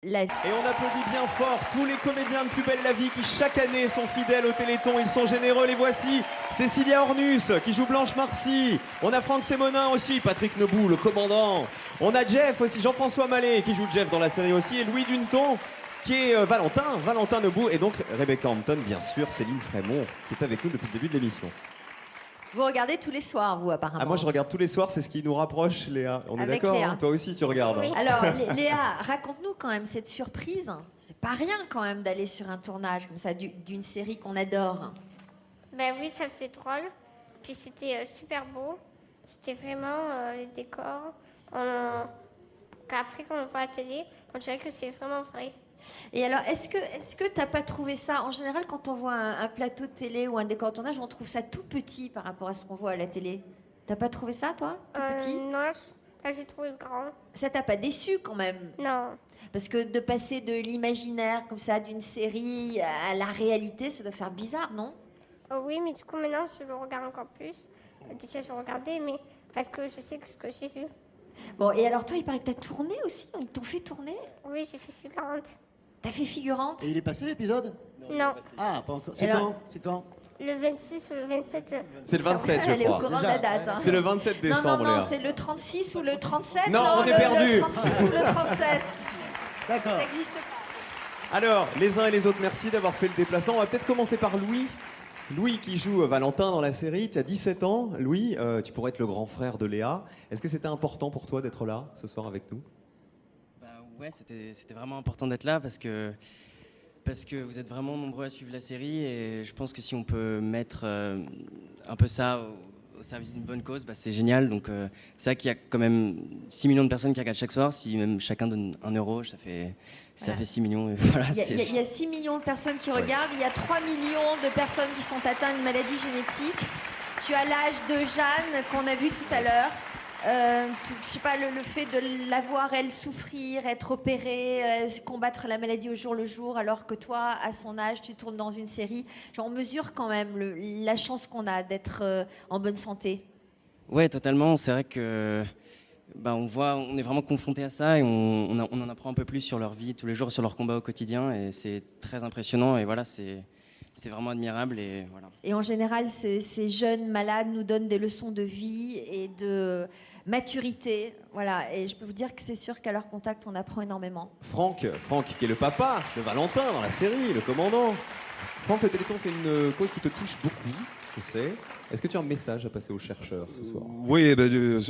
La vie. Et on applaudit bien fort tous les comédiens de Plus belle la vie qui chaque année sont fidèles au Téléthon. Ils sont généreux, les voici. Cécilia Ornus qui joue Blanche Marcy. On a Franck Sémonin aussi, Patrick Nebout, le commandant. On a Jeff aussi, Jean-François Mallet qui joue Jeff dans la série aussi. Et Louis Duneton qui est Valentin Nebout. Et donc Rebecca Hampton, bien sûr, Céline Frémont qui est avec nous depuis le début de l'émission. Vous regardez tous les soirs, vous, apparemment. Ah, moi je regarde tous les soirs, c'est ce qui nous rapproche, Léa. On est Avec d'accord, Léa. hein, toi aussi tu regardes. Oui. Alors, Léa, raconte-nous quand même cette surprise. C'est pas rien quand même d'aller sur un tournage comme ça d'une série qu'on adore. Ben oui, ça faisait drôle. Puis c'était super beau. C'était vraiment les décors. Après, quand on le voit à la télé, on dirait que c'est vraiment vrai. Et alors, est-ce que t'as pas trouvé ça? En général, quand on voit un plateau de télé ou un décor de tournage, on trouve ça tout petit par rapport à ce qu'on voit à la télé. T'as pas trouvé ça, toi, tout petit? Non, là j'ai trouvé grand. Ça t'a pas déçu quand même? Non. Parce que de passer de l'imaginaire comme ça, d'une série à la réalité, ça doit faire bizarre, non? Oui, mais du coup, maintenant, je le regarde encore plus. Déjà, je regardais, mais parce que je sais que ce que j'ai vu. Bon, et alors toi, il paraît que t'as tourné aussi? Ils t'ont fait tourner? Oui, j'ai fait figurante. T'as fait figurante? Et il est passé l'épisode? Non. Ah, pas encore. C'est Alors- quand? C'est quand? Le 26 ou le 27. C'est le 27, Elle je est au crois. courant de la date. Hein. C'est le 27 Non, décembre, non, Léa. c'est le 36 ou le 37. Non, on est le perdu. 36 ou le 37. D'accord. Ça n'existe pas. Alors, les uns et les autres, merci d'avoir fait le déplacement. On va peut-être commencer par Louis. Louis qui joue Valentin dans la série. Tu as 17 ans. Louis, tu pourrais être le grand frère de Léa. Est-ce que c'était important pour toi d'être là ce soir avec nous? Bah ouais, c'était vraiment important d'être là parce que vous êtes vraiment nombreux à suivre la série et je pense que si on peut mettre un peu ça au service d'une bonne cause, bah c'est génial. Donc c'est vrai qu'il y a quand même 6 millions de personnes qui regardent chaque soir. Si même chacun donne 1 euro, ça fait 6 millions. Et voilà, Il y a 6 millions de personnes qui regardent. Il y a 3 millions de personnes qui sont atteintes d'une maladie génétique. Tu as l'âge de Jeanne qu'on a vu tout à l'heure. Je sais pas, le fait de la voir, elle, souffrir, être opérée, combattre la maladie au jour le jour, alors que toi, à son âge, tu tournes dans une série. Genre, on mesure quand même la chance qu'on a d'être en bonne santé. Ouais, totalement. C'est vrai que on est vraiment confronté à ça et on en apprend un peu plus sur leur vie tous les jours, sur leur combat au quotidien et c'est très impressionnant et voilà, c'est vraiment admirable et voilà. Et en général, ces jeunes malades nous donnent des leçons de vie et de maturité. Voilà. Et je peux vous dire que c'est sûr qu'à leur contact, on apprend énormément. Franck qui est le papa de Valentin dans la série, le commandant. Franck, le Téléthon, c'est une cause qui te touche beaucoup, je sais. Est-ce que tu as un message à passer aux chercheurs ce soir? Oui,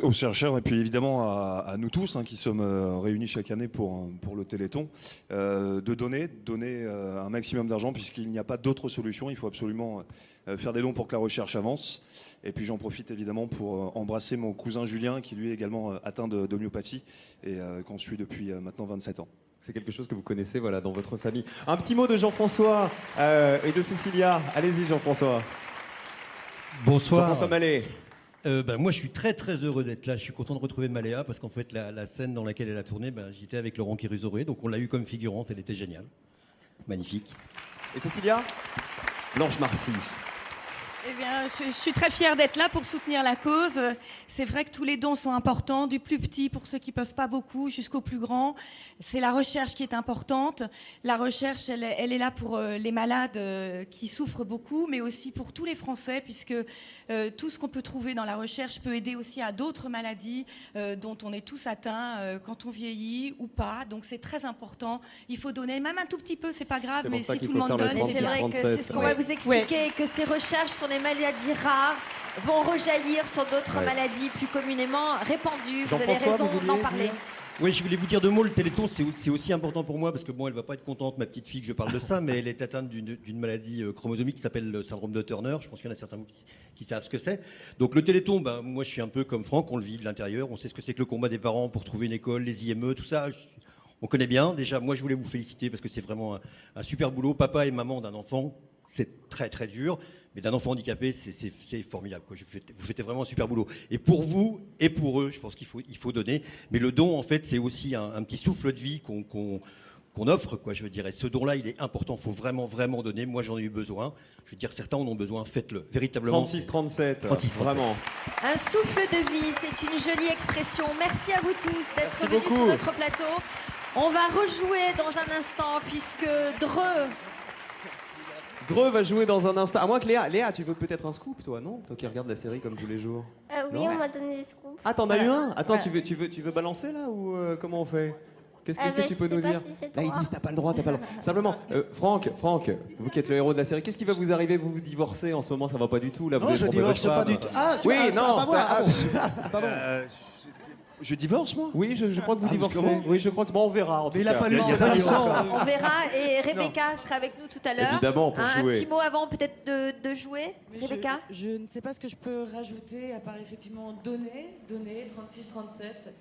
aux chercheurs et puis évidemment à nous tous qui sommes réunis chaque année pour le Téléthon, de donner un maximum d'argent puisqu'il n'y a pas d'autre solution. Il faut absolument faire des dons pour que la recherche avance. Et puis j'en profite évidemment pour embrasser mon cousin Julien qui lui est également atteint d'homéopathie et qu'on suit depuis maintenant 27 ans. C'est quelque chose que vous connaissez, voilà, dans votre famille. Un petit mot de Jean-François et de Cécilia. Allez-y, Jean-François. Bonsoir. Jean-François Mallet. Moi, je suis très très heureux d'être là. Je suis content de retrouver Maléa parce qu'en fait, la scène dans laquelle elle a tourné, j'étais avec Laurent Kérusoré, donc on l'a eu comme figurante. Elle était géniale, magnifique. Et Cécilia? Blanche Marcy. Eh bien, je suis très fière d'être là pour soutenir la cause. C'est vrai que tous les dons sont importants, du plus petit pour ceux qui ne peuvent pas beaucoup jusqu'au plus grand. C'est la recherche qui est importante. La recherche, elle est là pour les malades qui souffrent beaucoup, mais aussi pour tous les Français, puisque tout ce qu'on peut trouver dans la recherche peut aider aussi à d'autres maladies dont on est tous atteints quand on vieillit ou pas. Donc c'est très important. Il faut donner, même un tout petit peu, c'est pas grave, C'est mais pour ça si qu'il tout le faut monde faire le donne, Mais c'est vrai que 36-37. c'est ce qu'on va vous expliquer, que ces recherches sur les maladies rares vont rejaillir sur d'autres maladies plus communément répandues. Vous avez Jean-François, raison vous d'en vouliez parler. dire? Oui, je voulais vous dire 2 mots. Le Téléthon, c'est aussi important pour moi parce que bon, elle va pas être contente, ma petite fille, que je parle de ça, mais elle est atteinte d'une maladie chromosomique qui s'appelle le syndrome de Turner. Je pense qu'il y en a certains qui savent ce que c'est. Donc le Téléthon, moi je suis un peu comme Franck, on le vit de l'intérieur. On sait ce que c'est que le combat des parents pour trouver une école, les IME, tout ça. On connaît bien. Déjà, moi je voulais vous féliciter parce que c'est vraiment un super boulot. Papa et maman d'un enfant, c'est très très dur. Mais d'un enfant handicapé, c'est formidable, quoi. Vous faites vraiment un super boulot. Et pour vous et pour eux, je pense qu'il faut donner. Mais le don, en fait, c'est aussi un petit souffle de vie qu'on offre, quoi, je veux dire. Et ce don-là, il est important. Il faut vraiment, vraiment donner. Moi, j'en ai eu besoin. Je veux dire, certains en ont besoin. Faites-le, véritablement. 36-37, 36-37. vraiment. Un souffle de vie, c'est une jolie expression. Merci à vous tous d'être Merci venus beaucoup. sur notre plateau. On va rejouer dans un instant puisque Dreux va jouer dans un instant. À moins que Léa, tu veux peut-être un scoop, toi, non? Toi qui regardes la série comme tous les jours. Oui, Non. on m'a donné des scoops. Ah, t'en as eu un? Attends, Voilà. tu veux balancer là ou comment on fait? Qu'est-ce que bah, tu je peux sais nous pas dire? si j'ai le Là, ils droit. disent t'as pas le droit, t'as pas le droit. Simplement, Franck, vous qui êtes le héros de la série, qu'est-ce qui va vous arriver? Vous vous divorcez en ce moment, ça va pas du tout. Là, vous Non, avez je trompé divorce votre pas femme. du tout. Ah, Oui, non, pas moi. ça- Pardon. Je divorce, moi? Oui, je crois que vous Ah, mais divorcez. comment Oui, je crois que bon, on verra. En tout Mais il a cas. pas lu Il y ses pas eu permissions. encore. on verra. Et Rebecca sera avec nous tout à l'heure. Évidemment, pour Un jouer. petit mot avant peut-être de jouer, Mais Rebecca. je ne sais pas ce que je peux rajouter à part effectivement donner 36-37.